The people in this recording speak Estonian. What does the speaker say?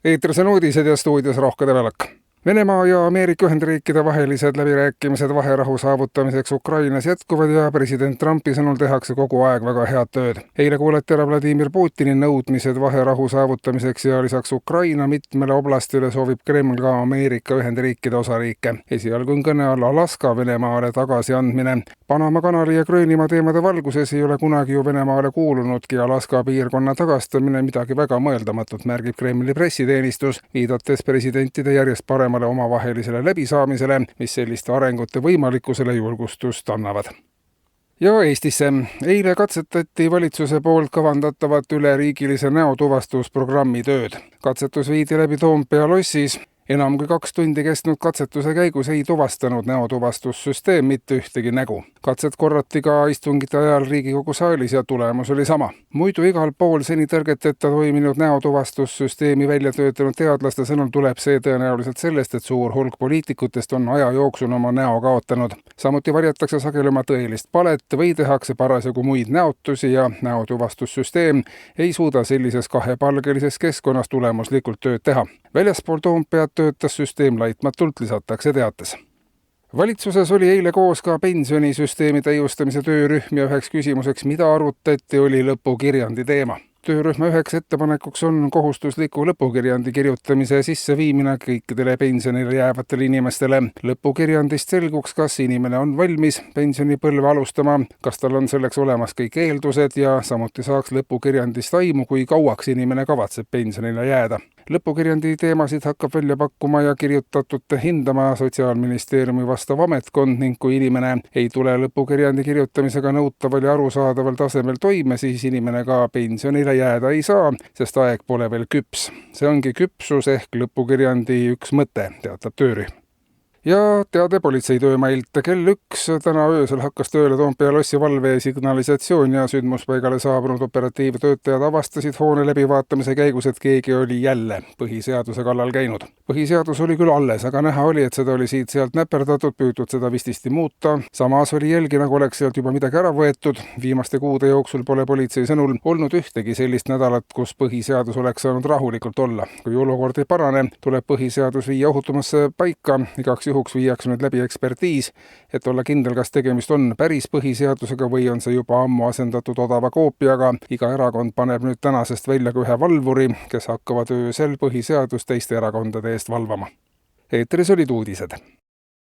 Eetris on uudised ja stuudios Rohke Develak. Venemaa ja Ameerika Ühendriikide vahelised läbirääkimised vaherahu saavutamiseks Ukrainas jätkuvad ja president Trumpi sõnul tehakse kogu aeg väga head tööd. Eile kuulati ära Vladimir Putini nõudmised vaherahu saavutamiseks ja lisaks Ukraina mitmele oblastile soovib Kreml ka Ameerika Ühendriikide osariike. Esialgu on kõne all Alaska Venemaale tagasiandmine. Panama kanali ja Gröönimaa teemade valguses ei ole kunagi ju Venemaale kuulunudki Alaska piirkonna tagastamine midagi väga mõeldamatut, märgib Kremli pressiteenistus, viidates presidentide järjest paremale omavahelisele läbisaamisele, mis selliste arengute võimalikkusele julgustust annavad. Ja Eestisse. Eile katsetati valitsuse poolt kavandatavat üleriigilise näotuvastusprogrammi tööd. Katsetus viidi läbi Toompea lossis. Enam kui 2 tundi kestnud katsetuse käigus ei tuvastanud näotuvastussüsteem mitte ühtegi nägu. Katset korrati ka istungite ajal Riigikogu saalis ja tulemus oli sama. Muidu igal pool seni tõrgeteta toiminud näotuvastussüsteemi välja töötanud teadlaste sõnul tuleb see tõenäoliselt sellest, et suur hulk poliitikutest on aja jooksul oma näo kaotanud. Samuti varjatakse sageli oma tõelist palet või tehakse parasjagu muid näotusi ja näotuvastussüsteem ei suuda sellises kahepalgelises keskkonnas tulemuslikult tööd teha. Väljaspool Toompead töötas süsteem laitmatult, lisatakse teates. Valitsuses oli eile koos ka pensionisüsteemi täiustamise töörühm ja üheks küsimuseks, mida arutati, oli lõpukirjandi teema. Töörühma üheks ettepanekuks on kohustusliku lõpukirjandi kirjutamise sisseviimine kõikidele pensionile jäävatele inimestele. Lõpukirjandist selguks, kas inimene on valmis pensionipõlve alustama, kas tal on selleks olemas kõik eeldused ja samuti saaks lõpukirjandist aimu, kui kauaks inimene kavatseb pensionile jääda. Lõpukirjandi teemasid hakkab välja pakkuma ja kirjutatute hindama Sotsiaalministeeriumi vastav ametkond ning kui inimene ei tule lõpukirjandi kirjutamisega nõutaval ja arusaadaval tasemel toime, siis inimene ka pensionile jääda ei saa, sest aeg pole veel küps. See ongi küpsus ehk lõpukirjandi üks mõte, teatab töörühm. Ja teade politseitöömailt. Kell 1 täna öösel hakkas tööle Toompea lossi valve- ja signalisatsioon ja sündmuspaigale saabunud operatiivtöötajad avastasid hoone läbivaatamise käigus, et keegi oli jälle põhiseaduse kallal käinud. Põhiseadus oli küll alles, aga näha oli, et seda oli siit-sealt näperdatud, püütud seda vististi muuta. Samas oli jälgi, nagu oleks sealt juba midagi ära võetud. Viimaste kuude jooksul pole politsei sõnul olnud ühtegi sellist nädalat, kus põhiseadus oleks saanud rahulikult olla. Kui olukord ei parane, tuleb põhiseadus viia ohutumasse paika. Igaks juhuks viiakse nüüd läbi ekspertiis, et olla kindel, kas tegemist on päris põhiseadusega või on see juba ammu asendatud odava koopiaga. Iga erakond paneb nüüd tänasest välja ka ühe valvuri, kes hakkavad öösel põhiseadust teiste erakondade eest valvama. Eetris olid uudised.